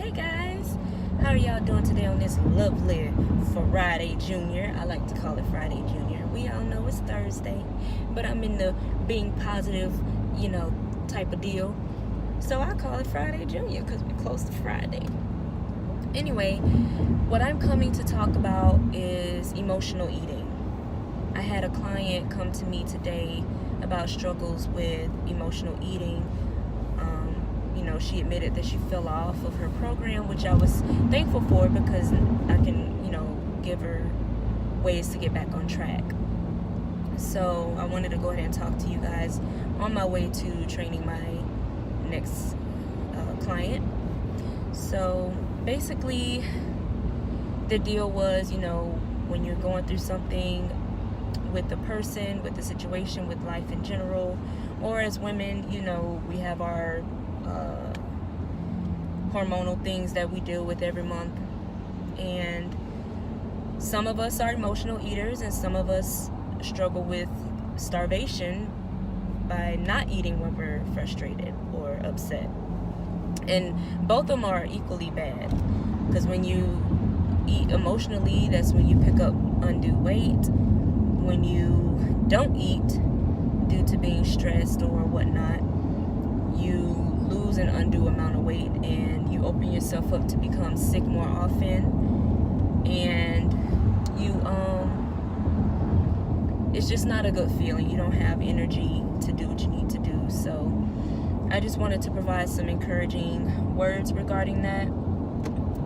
Hey guys, how are y'all doing today on this lovely Friday Junior? I like to call it Friday Junior. We all know it's Thursday, but I'm in the being positive, type of deal. So I call it Friday Junior because we're close to Friday. Anyway, what I'm coming to talk about is emotional eating. I had a client come to me today about struggles with emotional eating. She admitted that she fell off of her program, which I was thankful for because I can, give her ways to get back on track. So I wanted to go ahead and talk to you guys on my way to training my next client. So basically, the deal was, when you're going through something with the person, with the situation, with life in general, or as women, we have our hormonal things that we deal with every month, and some of us are emotional eaters and some of us struggle with starvation by not eating when we're frustrated or upset, and both of them are equally bad, because when you eat emotionally, that's when you pick up undue weight. When you don't eat due to being stressed or whatnot, you lose an undue amount of weight and you open yourself up to become sick more often, and it's just not a good feeling. You don't have energy to do what you need to do. So I just wanted to provide some encouraging words regarding that.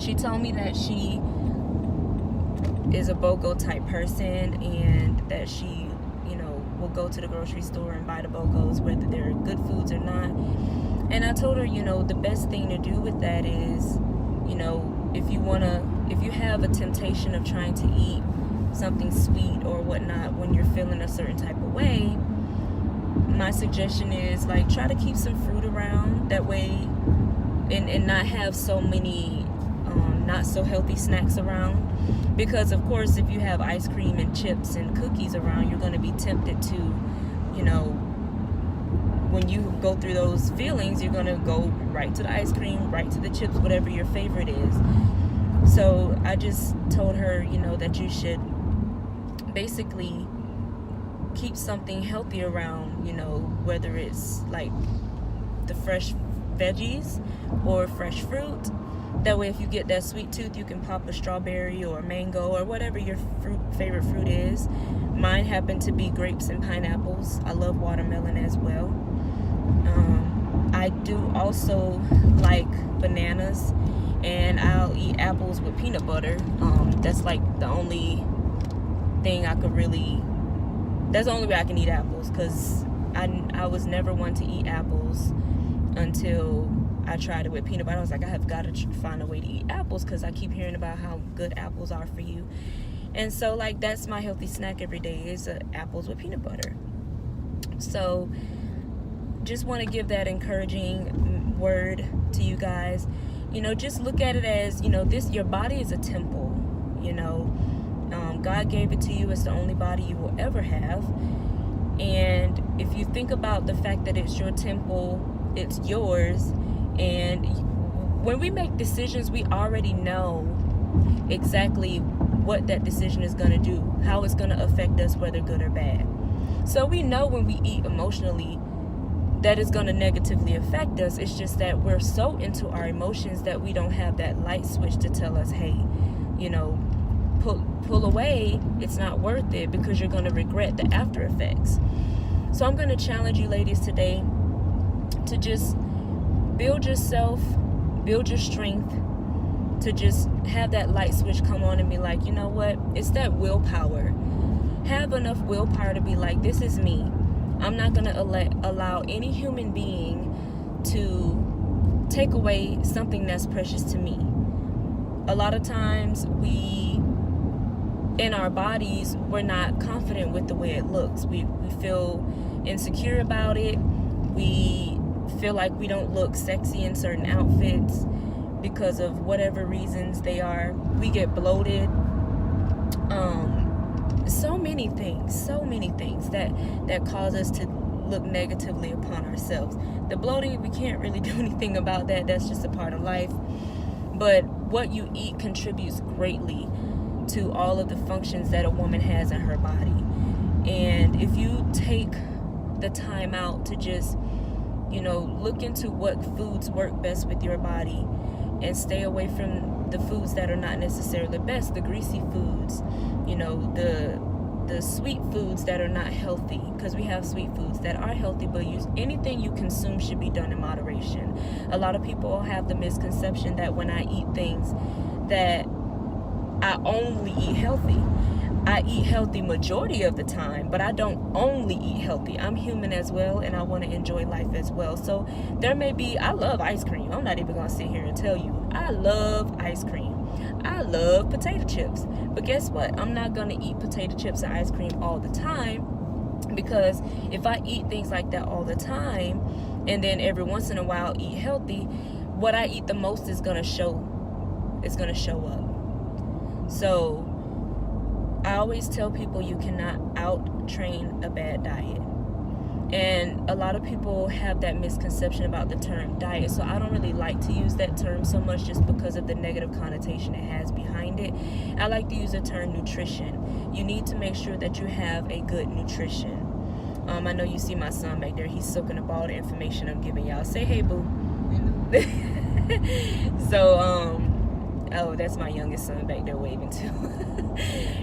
She told me that she is a BOGO type person and that she will go to the grocery store and buy the BOGOs whether they're good foods or not. And I told her, the best thing to do with that is, if you have a temptation of trying to eat something sweet or whatnot when you're feeling a certain type of way, my suggestion is try to keep some fruit around, that way, and not have so many not so healthy snacks around. Because of course, if you have ice cream and chips and cookies around, you're going to be tempted to, when you go through those feelings, you're going to go right to the ice cream, right to the chips, whatever your favorite is. So I just told her, that you should basically keep something healthy around, whether it's like the fresh veggies or fresh fruit. That way, if you get that sweet tooth, you can pop a strawberry or a mango or whatever your favorite fruit is. Mine happen to be grapes and pineapples. I love watermelon as well. I do also like bananas, and I'll eat apples with peanut butter. That's like the only thing I could really... That's the only way I can eat apples, because I was never one to eat apples until I tried it with peanut butter. I was like, I have got to find a way to eat apples because I keep hearing about how good apples are for you. And so, that's my healthy snack every day is apples with peanut butter. So, just want to give that encouraging word to you guys. Just look at it as, your body is a temple. God gave it to you. It's the only body you will ever have. And if you think about the fact that it's your temple, it's yours. And when we make decisions, we already know exactly what that decision is going to do, how it's going to affect us, whether good or bad. So we know when we eat emotionally that it's going to negatively affect us. It's just that we're so into our emotions that we don't have that light switch to tell us, hey, pull away. It's not worth it, because you're going to regret the after effects. So I'm going to challenge you ladies today to just build yourself, build your strength, to just have that light switch come on and be like, you know what? It's that willpower. Have enough willpower to be like, this is me. I'm not going to allow any human being to take away something that's precious to me. A lot of times in our bodies, we're not confident with the way it looks. We feel insecure about it. We feel like we don't look sexy in certain outfits because of whatever reasons they are. We get bloated. So many things that cause us to look negatively upon ourselves. The bloating, we can't really do anything about that. That's just a part of life. But what you eat contributes greatly to all of the functions that a woman has in her body. And if you take the time out to just, look into what foods work best with your body and stay away from the foods that are not necessarily best, the greasy foods, the sweet foods that are not healthy, because we have sweet foods that are healthy, but anything you consume should be done in moderation. A lot of people have the misconception that when I eat things that I only eat healthy. I eat healthy majority of the time, but I don't only eat healthy. I'm human as well, and I want to enjoy life as well. So I love ice cream. I'm not even going to sit here and tell you. I love ice cream. I love potato chips. But guess what? I'm not going to eat potato chips and ice cream all the time, because if I eat things like that all the time, and then every once in a while eat healthy, what I eat the most is going to show up. So I always tell people you cannot out-train a bad diet. And a lot of people have that misconception about the term diet, so I don't really like to use that term so much, just because of the negative connotation it has behind it. I like to use the term nutrition. You need to make sure that you have a good nutrition. I know you see my son back there. He's soaking up all the information I'm giving y'all. Say hey, boo. So, oh, that's my youngest son back there waving too.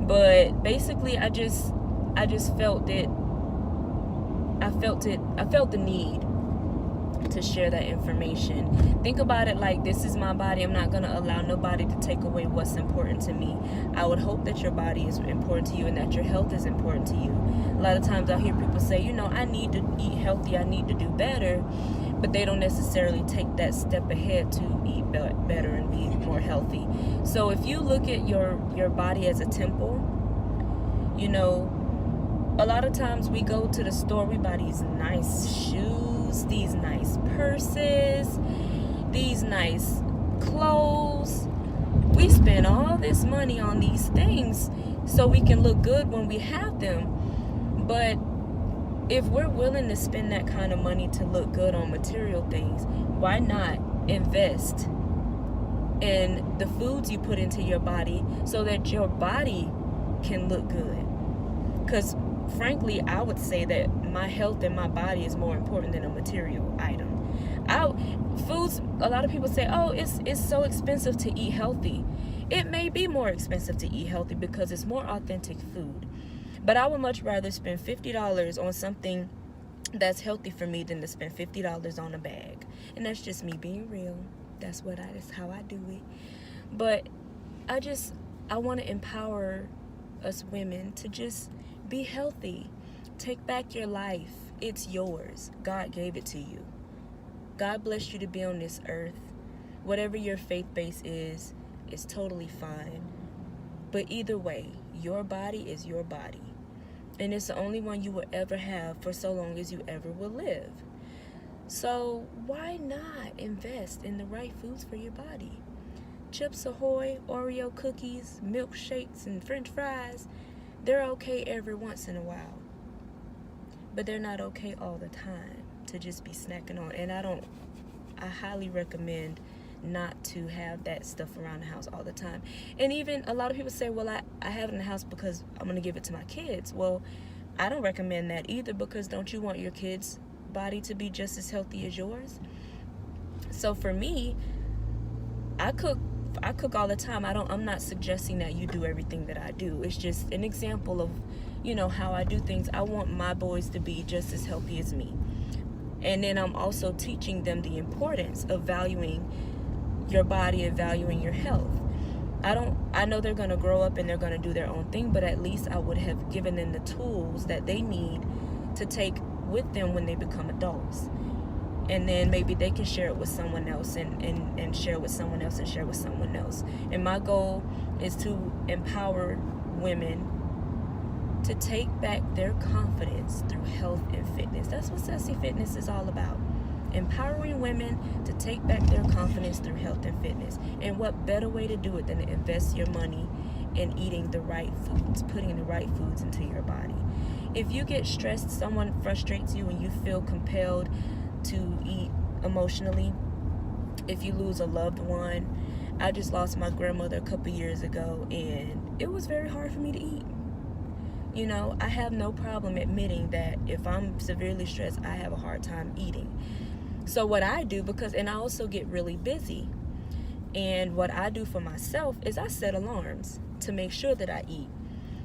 But basically, I just felt it. I felt the need to share that information. Think about it like, this is my body. I'm not going to allow nobody to take away what's important to me. I would hope that your body is important to you and that your health is important to you. A lot of times I'll hear people say, I need to eat healthy, I need to do better, but they don't necessarily take that step ahead to eat better and be more healthy. So if you look at your body as a temple, a lot of times we go to the store, we buy these nice shoes, these nice purses, these nice clothes. We spend all this money on these things so we can look good when we have them. But if we're willing to spend that kind of money to look good on material things, why not invest in the foods you put into your body so that your body can look good? Because frankly, I would say that my health and my body is more important than a material item. Foods, a lot of people say, oh, it's so expensive to eat healthy. It may be more expensive to eat healthy because it's more authentic food. But I would much rather spend $50 on something that's healthy for me than to spend $50 on a bag. And that's just me being real. That's how I do it. But I want to empower us women to just be healthy. Take back your life. It's yours. God gave it to you. God blessed you to be on this earth. Whatever your faith base is totally fine. But either way, your body is your body. And it's the only one you will ever have for so long as you ever will live. So why not invest in the right foods for your body? Chips Ahoy, Oreo cookies, milkshakes, and French fries, they're okay every once in a while. But they're not okay all the time to just be snacking on. And I highly recommend not to have that stuff around the house all the time. And even a lot of people say, well, I have it in the house because I'm going to give it to my kids. Well, I don't recommend that either, because don't you want your kids' body to be just as healthy as yours? So for me, I cook all the time. I'm not suggesting that you do everything that I do. It's just an example of, how I do things. I want my boys to be just as healthy as me. And then I'm also teaching them the importance of valuing your body and valuing your health. I know they're going to grow up and they're going to do their own thing, but at least I would have given them the tools that they need to take with them when they become adults. And then maybe they can share it with someone else and share it with someone else and share it with someone else. And my goal is to empower women to take back their confidence through health and fitness. That's what SassyFitness is all about. Empowering women to take back their confidence through health and fitness. And what better way to do it than to invest your money in eating the right foods, putting the right foods into your body. If you get stressed, someone frustrates you and you feel compelled to eat emotionally, if you lose a loved one, I just lost my grandmother a couple years ago, and it was very hard for me to eat. You know, I have no problem admitting that if I'm severely stressed, I have a hard time eating. So what I do, and I also get really busy, and what I do for myself is I set alarms to make sure that I eat,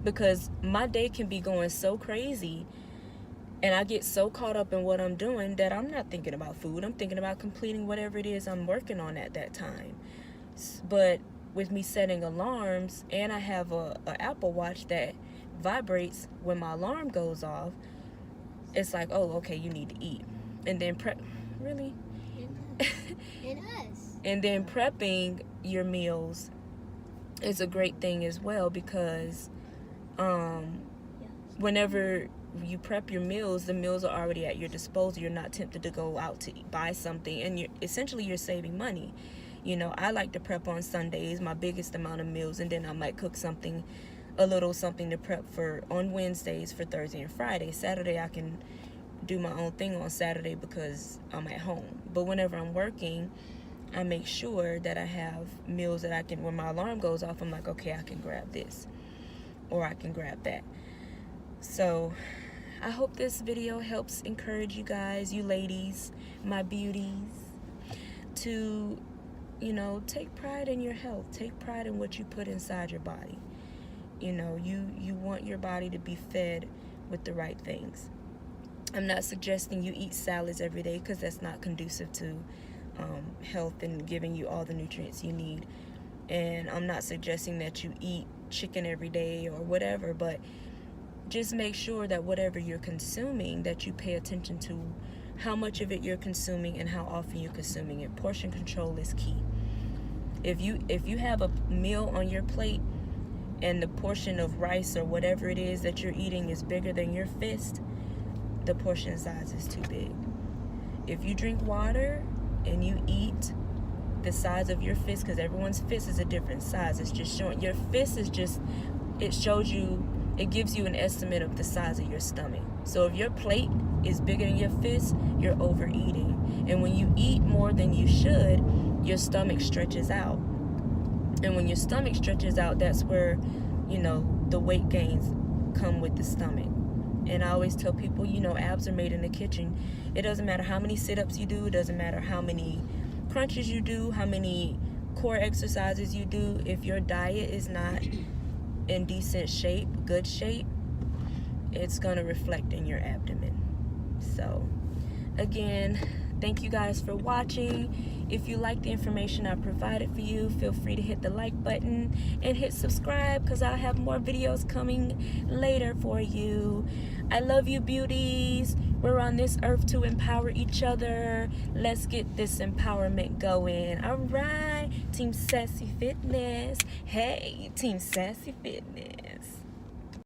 because my day can be going so crazy and I get so caught up in what I'm doing that I'm not thinking about food. I'm thinking about completing whatever it is I'm working on at that time. But with me setting alarms, and I have a Apple Watch that vibrates when my alarm goes off, it's like, oh, okay, you need to eat. And then really? And us. And then prepping your meals is a great thing as well, because whenever you prep your meals, the meals are already at your disposal. You're not tempted to go out to buy something, and you're saving money. You know, I like to prep on Sundays, my biggest amount of meals, and then I might cook a little something to prep for on Wednesdays for Thursday and Friday. Saturday I can do my own thing on Saturday because I'm at home. But whenever I'm working, I make sure that I have meals that I can, when my alarm goes off, I'm like, okay, I can grab this or I can grab that. So I hope this video helps encourage you guys, you ladies, my beauties, to, you know, take pride in your health. Take pride in what you put inside your body. You know, you want your body to be fed with the right things. I'm not suggesting you eat salads every day, because that's not conducive to health and giving you all the nutrients you need. And I'm not suggesting that you eat chicken every day or whatever, but just make sure that whatever you're consuming, that you pay attention to how much of it you're consuming and how often you're consuming it. Portion control is key. If you have a meal on your plate and the portion of rice or whatever it is that you're eating is bigger than your fist, the portion size is too big. If you drink water and you eat the size of your fist, because everyone's fist is a different size, it's just showing your fist is just, it gives you an estimate of the size of your stomach. So if your plate is bigger than your fist, you're overeating. And when you eat more than you should, your stomach stretches out. And when your stomach stretches out, that's where, you know, the weight gains come with the stomach. And I always tell people, you know, abs are made in the kitchen. It doesn't matter how many sit-ups you do. It doesn't matter how many crunches you do, how many core exercises you do. If your diet is not in decent shape, good shape, it's going to reflect in your abdomen. So, again, thank you guys for watching. If you like the information I provided for you, feel free to hit the like button and hit subscribe, because I'll have more videos coming later for you. I love you, beauties. We're on this earth to empower each other. Let's get this empowerment going. All right, Team Sassy Fitness. Hey, Team Sassy Fitness.